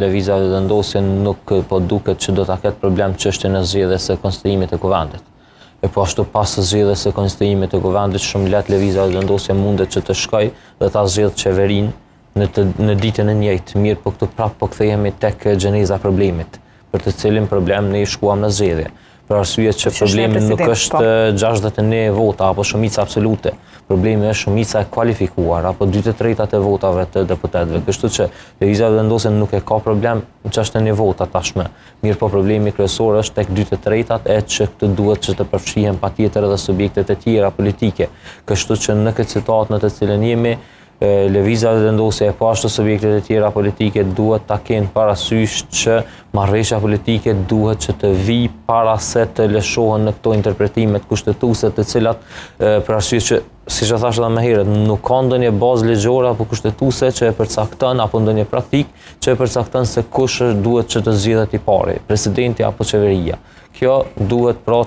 Lëvizjave vendosje nuk po duket që do ta ketë problem çështjen e zgjedhjes së konstituimit të kuvendit. E po ashtu pas zgjedhjes së konstituimit të kuvendit shumë lehtë lëvizja vendosje mundet që të shkojë dhe ta zgjedh qeverinë në ditën e njëjtë. Mirë, po këtu prapë po kthehemi tek gjeneza e problemit, për të cilin problem ne i shkuam në zgjedhje. Për arsye që problemi nuk është 61 vota apo shumica absolute. Problemi është shumica e kualifikuar apo 2/3 e votave të deputetëve. Kështu që lëvizja vendosje nuk e ka problem 61 vota tashmë. Mirë, po problemi kryesor është tek 2/3 e që këtë duhet që të përfshihen patjetër edhe subjektet e tjera politike. Kështu që në këtë situatë në të cilën jemi, lëvizja vendosje e po ashtu subjektet e tjera politike duhet ta kenë parasysh që marrëveshja politike duhet që të vijë para se të lëshohen në këto interpretimet kushtetuese, të cilat për arsye që siç e thash edhe më herët, nuk ka ndonjë bazë ligjore apo kushtetuese që e përcakton apo ndonjë praktik që e përcakton se kush duhet që të zgjidhet i pari, presidenti apo qeveria. Kjo duhet pra